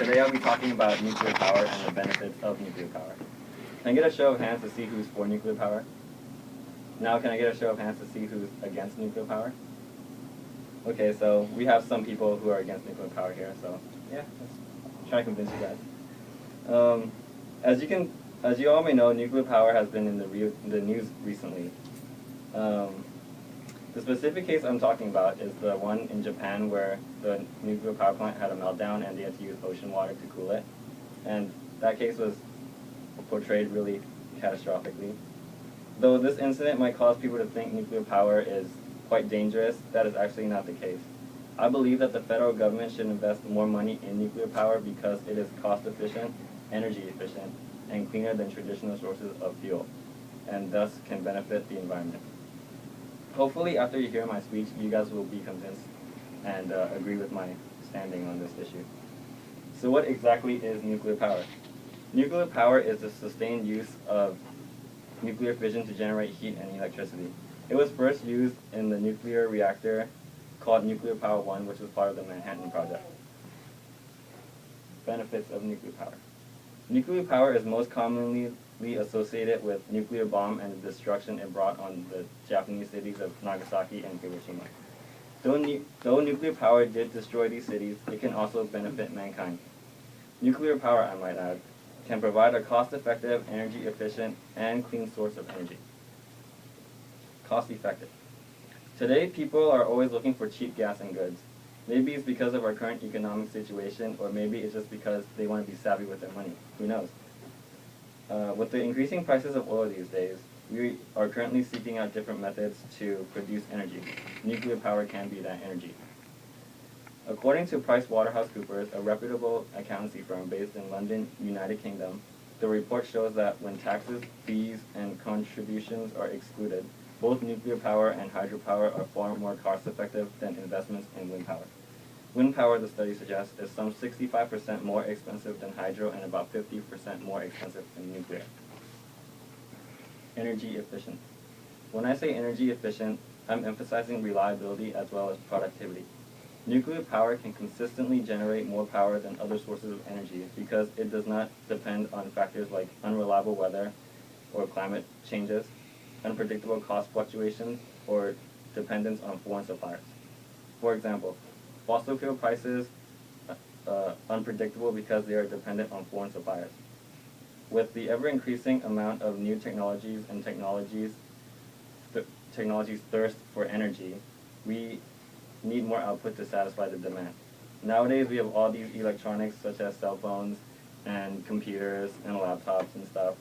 Today I'll be talking about nuclear power and the benefits of nuclear power. Can I get a show of hands to see who's for nuclear power? Now can I get a show of hands to see who's against nuclear power? Okay, so we have some people who are against nuclear power here, so yeah, let's try to convince you guys. As you all may know, nuclear power has been in the news recently. The specific case I'm talking about is the one in Japan where the nuclear power plant had a meltdown and they had to use ocean water to cool it. And that case was portrayed really catastrophically. Though this incident might cause people to think nuclear power is quite dangerous, that is actually not the case. I believe that the federal government should invest more money in nuclear power because it is cost efficient, energy efficient, and cleaner than traditional sources of fuel, and thus can benefit the environment. Hopefully, after you hear my speech, you guys will be convinced and agree with my standing on this issue. So what exactly is nuclear power? Nuclear power is the sustained use of nuclear fission to generate heat and electricity. It was first used in the nuclear reactor called Nuclear Power 1, which was part of the Manhattan Project. Benefits of nuclear power. Nuclear power is most commonly associated with nuclear bomb and the destruction it brought on the Japanese cities of Nagasaki and Hiroshima. Though nuclear power did destroy these cities, it can also benefit mankind. Nuclear power, I might add, can provide a cost-effective, energy-efficient, and clean source of energy. Cost-effective. Today, people are always looking for cheap gas and goods. Maybe it's because of our current economic situation, or maybe it's just because they want to be savvy with their money. Who knows? With the increasing prices of oil these days, we are currently seeking out different methods to produce energy. Nuclear power can be that energy. According to PricewaterhouseCoopers, a reputable accountancy firm based in London, United Kingdom, the report shows that when taxes, fees, and contributions are excluded, both nuclear power and hydropower are far more cost-effective than investments in wind power. Wind power, the study suggests, is some 65% more expensive than hydro and about 50% more expensive than nuclear. Energy efficient. When I say energy efficient, I'm emphasizing reliability as well as productivity. Nuclear power can consistently generate more power than other sources of energy because it does not depend on factors like unreliable weather or climate changes, unpredictable cost fluctuations, or dependence on foreign suppliers. For example, fossil fuel prices unpredictable because they are dependent on foreign suppliers. With the ever-increasing amount of new technologies and technologies thirst for energy, we need more output to satisfy the demand. Nowadays, we have all these electronics such as cell phones and computers and laptops and stuff,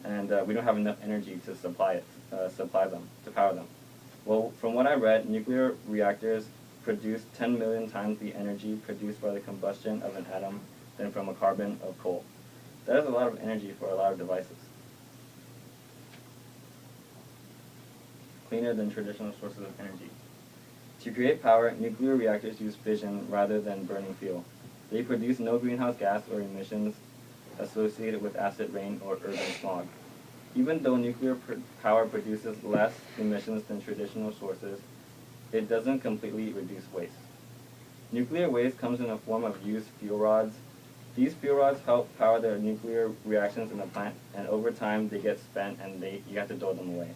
and we don't have enough energy to supply them, to power them. Well, from what I read, nuclear reactors produce 10 million times the energy produced by the combustion of an atom than from a carbon of coal. That is a lot of energy for a lot of devices. Cleaner than traditional sources of energy. To create power, nuclear reactors use fission rather than burning fuel. They produce no greenhouse gas or emissions associated with acid rain or urban smog. Even though nuclear power produces less emissions than traditional sources, it doesn't completely reduce waste. Nuclear waste comes in the form of used fuel rods. These fuel rods help power the nuclear reactions in the plant, and over time they get spent and you have to throw them away.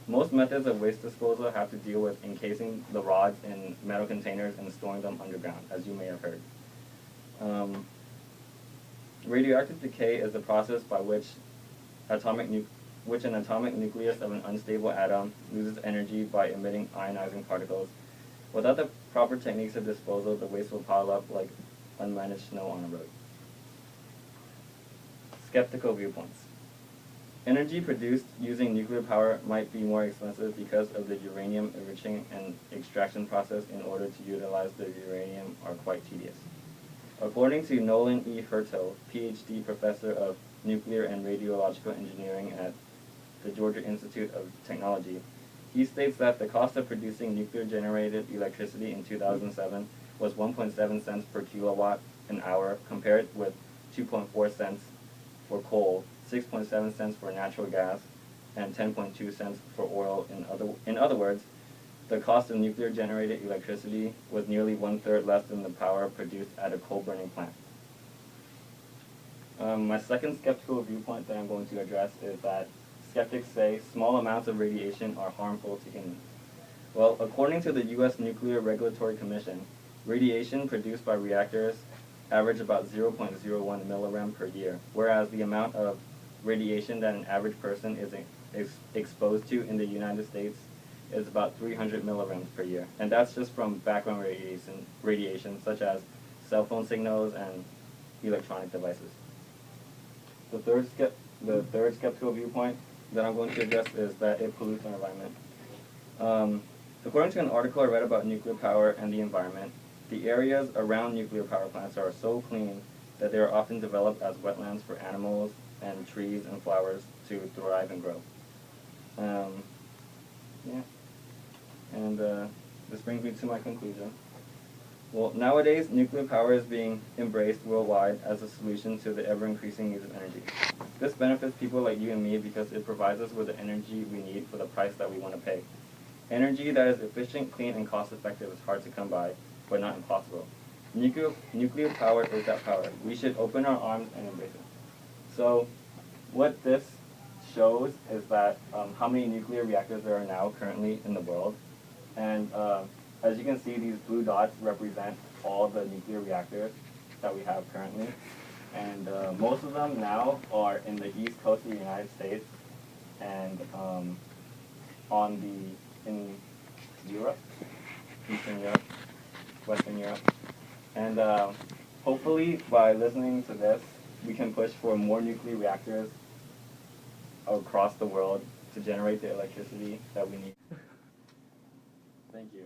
Most methods of waste disposal have to deal with encasing the rods in metal containers and storing them underground, as you may have heard. Radioactive decay is the process by which an atomic nucleus of an unstable atom loses energy by emitting ionizing particles. Without the proper techniques of disposal, the waste will pile up like unmanaged snow on a road. Skeptical viewpoints. Energy produced using nuclear power might be more expensive because of the uranium enriching and extraction process in order to utilize the uranium are quite tedious. According to Nolan E. Hertel, PhD professor of nuclear and radiological engineering at the Georgia Institute of Technology, he states that the cost of producing nuclear-generated electricity in 2007 was 1.7 cents per kilowatt an hour, compared with 2.4 cents for coal, 6.7 cents for natural gas, and 10.2 cents for oil. In other words, the cost of nuclear-generated electricity was nearly one-third less than the power produced at a coal-burning plant. My second skeptical viewpoint that I'm going to address is that skeptics say small amounts of radiation are harmful to humans. Well, according to the U.S. Nuclear Regulatory Commission, radiation produced by reactors average about 0.01 millirem per year, whereas the amount of radiation that an average person is exposed to in the United States is about 300 millirems per year. And that's just from background radiation such as cell phone signals and electronic devices. The third skeptical viewpoint that I'm going to address is that it pollutes our environment. According to an article I read about nuclear power and the environment, the areas around nuclear power plants are so clean that they are often developed as wetlands for animals and trees and flowers to thrive and grow. This brings me to my conclusion. Well, nowadays, nuclear power is being embraced worldwide as a solution to the ever-increasing needs of energy. This benefits people like you and me because it provides us with the energy we need for the price that we want to pay. Energy that is efficient, clean, and cost-effective is hard to come by, but not impossible. Nuclear power is that power. We should open our arms and embrace it. So, what this shows is that how many nuclear reactors there are now currently in the world. And as you can see, these blue dots represent all the nuclear reactors that we have currently. And most of them now are in the east coast of the United States and in Europe, Eastern Europe, Western Europe. And hopefully by listening to this, we can push for more nuclear reactors across the world to generate the electricity that we need. Thank you.